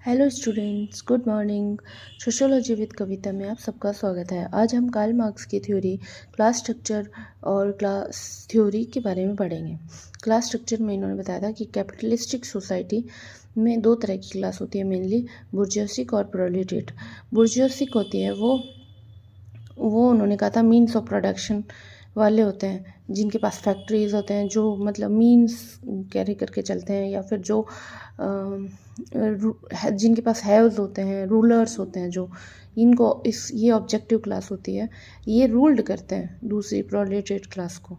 Hello students, good morning. Sociology with Kavita में आप सबका स्वागत है। आज हम कार्ल मार्क्स की थ्योरी, क्लास स्ट्रक्चर और क्लास थ्योरी के बारे में पढ़ेंगे। क्लास स्ट्रक्चर में इन्होंने बताया था कि कैपिटलिस्टिक सोसाइटी में दो तरह की क्लास होती है, मेनली बुर्जियोसिक और प्रोलेटेरिएट। बुर्जियोसिक होती है वो उन्होंने कहा था मीन्स ऑफ प्रोडक्शन वाले होते हैं, जिनके पास फैक्ट्रीज होते हैं, जो मतलब मीन्स कैरी करके चलते हैं, या फिर जो जिनके पास हैव्स होते हैं, रूलर्स होते हैं, जो इनको ये ऑब्जेक्टिव क्लास होती है, ये रूल्ड करते हैं दूसरी प्रोलेटेरिएट क्लास को।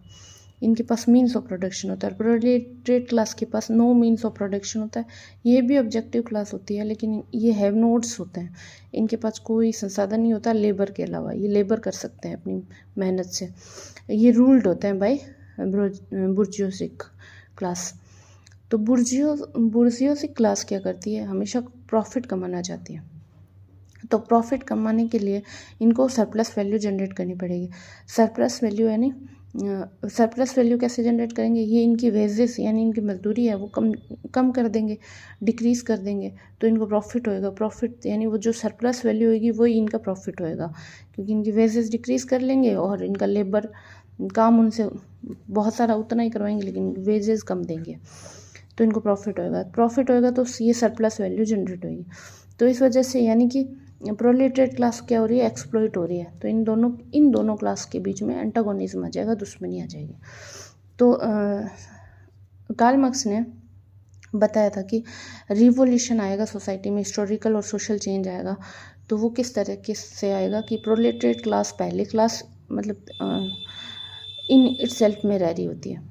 इनके पास मीन्स ऑफ प्रोडक्शन होता है। प्रोलेटेरिएट क्लास के पास नो मीन्स ऑफ प्रोडक्शन होता है। ये भी ऑब्जेक्टिव क्लास होती है, लेकिन ये हैव नोट्स होते हैं। इनके पास कोई संसाधन नहीं होता लेबर के अलावा। ये लेबर कर सकते हैं अपनी मेहनत से। ये रूल्ड होते हैं बाय बुर्जियोसिक क्लास। तो बुर्जियोसिक क्लास क्या करती है, हमेशा प्रॉफिट कमाना चाहती है। तो प्रॉफिट कमाने के लिए इनको सरप्लस वैल्यू जनरेट करनी पड़ेगी। सरप्लस वैल्यू यानी सरप्लस वैल्यू कैसे जनरेट करेंगे, ये इनकी वेजेस यानी इनकी मजदूरी है वो कम कर देंगे, डिक्रीज़ कर देंगे, तो इनको प्रॉफिट होएगा। प्रॉफिट यानी वो जो सरप्लस वैल्यू होएगी वही इनका प्रॉफिट होएगा, क्योंकि इनकी वेजेस डिक्रीज़ कर लेंगे और इनका लेबर काम उनसे बहुत सारा उतना ही करवाएंगे, लेकिन वेजेस कम देंगे, तो इनको प्रॉफिट होएगा तो ये सरप्लस वैल्यू जनरेट होगी। तो इस वजह से यानी कि प्रोलेटेरिएट क्लास क्या हो रही है, एक्सप्लॉइट हो रही है। तो इन दोनों क्लास के बीच में एंटागोनिज्म आ जाएगा, दुश्मनी आ जाएगी। तो कार्ल मार्क्स ने बताया था कि रिवोल्यूशन आएगा सोसाइटी में, हिस्टोरिकल और सोशल चेंज आएगा। तो वो किस तरीके से आएगा कि प्रोलेटेरिएट क्लास पहले क्लास मतलब इन इटसेल्फ में रह रही होती है।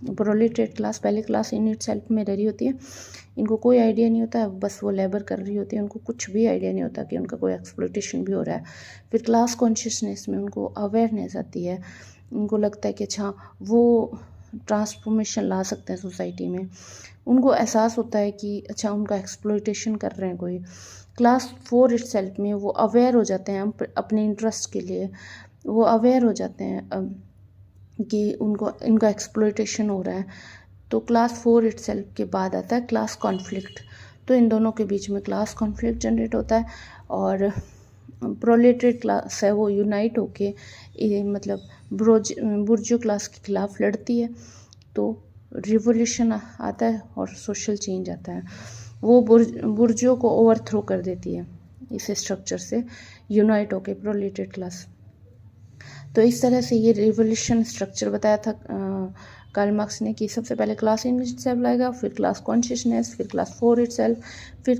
प्रोलेटेरिएट क्लास पहले क्लास इन इटसेल्फ में रह रही होती है। इनको कोई आइडिया नहीं होता है, बस वो लेबर कर रही होती है। उनको कुछ भी आइडिया नहीं होता कि उनका कोई एक्सप्लॉइटेशन भी हो रहा है। फिर क्लास कॉन्शियसनेस में उनको अवेयरनेस आती है। उनको लगता है कि अच्छा वो ट्रांसफॉर्मेशन ला सकते हैं सोसाइटी में। उनको एहसास होता है कि अच्छा उनका एक्सप्लॉइटेशन कर रहे हैं कोई। क्लास 4 इटसेल्फ में वो अवेयर हो जाते हैं अपने इंटरेस्ट के लिए। वो अवेयर हो जाते हैं कि इनका एक्सप्लॉइटेशन हो रहा है। तो क्लास 4 इटसेल्फ के बाद आता है क्लास कॉन्फ्लिक्ट। तो इन दोनों के बीच में क्लास कॉन्फ्लिक्ट जनरेट होता है और प्रोलेटेरिएट क्लास है वो यूनाइट होके मतलब बुर्जो क्लास के खिलाफ लड़ती है। तो रिवोल्यूशन आता है और सोशल चेंज आता है। वो बुर्जो को ओवरथ्रो कर देती है इस स्ट्रक्चर से यूनाइट होके प्रोलेटेरिएट क्लास। तो इस तरह से ये रिवोल्यूशन स्ट्रक्चर बताया था कार्ल मार्क्स ने कि सबसे पहले क्लास इन इटसेल्फ आएगा, फिर क्लास कॉन्शियसनेस, फिर क्लास 4 इटसेल्फ, फिर